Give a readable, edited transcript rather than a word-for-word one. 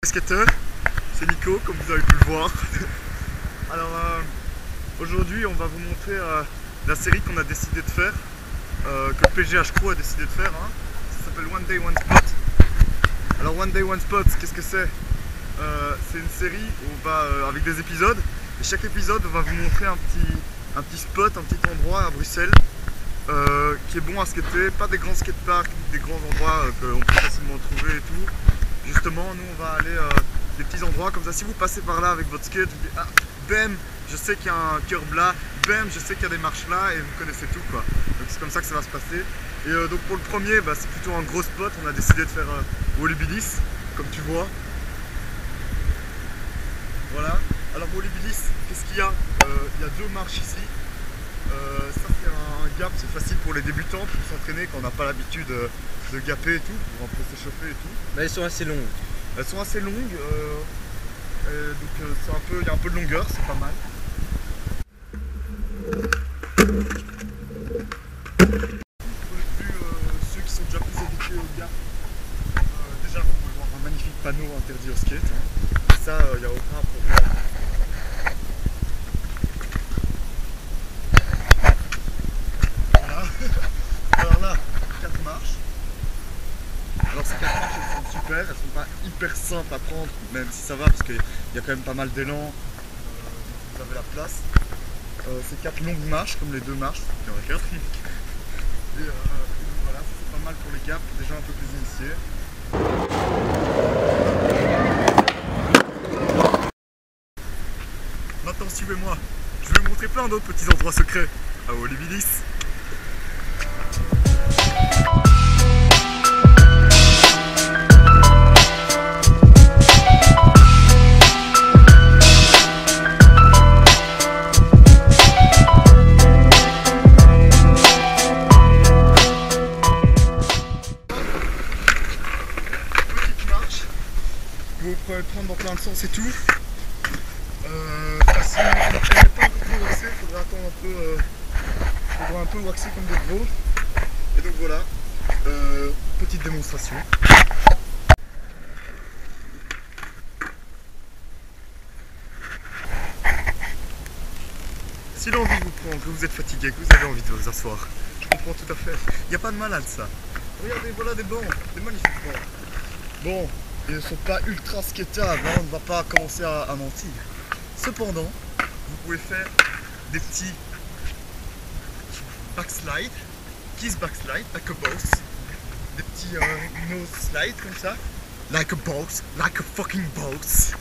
Skater, c'est Nico, comme vous avez pu le voir. Alors aujourd'hui on va vous montrer la série qu'on a décidé de faire, que le PGH Crew a décidé de faire, hein. Ça s'appelle One Day One Spot. Alors One Day One Spot, qu'est-ce que c'est? C'est une série où on va, avec des épisodes, et chaque épisode on va vous montrer un petit spot, un petit endroit à Bruxelles qui est bon à skater, pas des grands skateparks, des grands endroits qu'on peut facilement trouver et tout. Justement, nous on va aller des petits endroits comme ça. Si vous passez par là avec votre skate, vous dites ah, bam, je sais qu'il y a un curb là, bam, je sais qu'il y a des marches là, et vous connaissez tout quoi. Donc c'est comme ça que ça va se passer. Et donc pour le premier, c'est plutôt un gros spot. On a décidé de faire Walibilis, comme tu vois. Voilà. Alors Walibilis, qu'est-ce qu'il y a? Il y a deux marches ici. Ça c'est un gap, c'est facile pour les débutants pour s'entraîner quand on n'a pas l'habitude de gaper et tout, pour un peu s'échauffer et tout. Elles sont assez longues. Elles sont assez longues, donc il y a un peu de longueur, c'est pas mal. Pour ceux qui sont déjà plus habitués au gap, déjà vous pouvez voir un magnifique panneau interdit au skate, hein. Ça, il n'y a aucun problème. Alors là, 4 marches. Alors ces 4 marches elles sont super, elles sont pas hyper simples à prendre, même si ça va parce qu'il y a quand même pas mal d'élan, vous avez la place. C'est 4 longues marches comme les 2 marches, il y en a 4. Et donc voilà, c'est pas mal pour les gaps, déjà un peu plus initiés. Maintenant suivez-moi, je vais vous montrer plein d'autres petits endroits secrets à Walibilis. Vous pouvez prendre dans plein de sens et tout. Facile, elle n'est pas encore trop waxée, il faudra attendre un peu. Faudra un peu waxer comme des gros. Et donc voilà, petite démonstration. Si l'envie vous prend, que vous êtes fatigué, que vous avez envie de vous asseoir, je comprends tout à fait. Il n'y a pas de malade ça. Regardez, voilà des bancs, des magnifiques bancs. Bon. Ils ne sont pas ultra skatables, hein, on ne va pas commencer à mentir. Cependant, vous pouvez faire des petits backslide, kiss backslide, like a boss. Des petits nose slide comme ça, like a boss, like a fucking boss.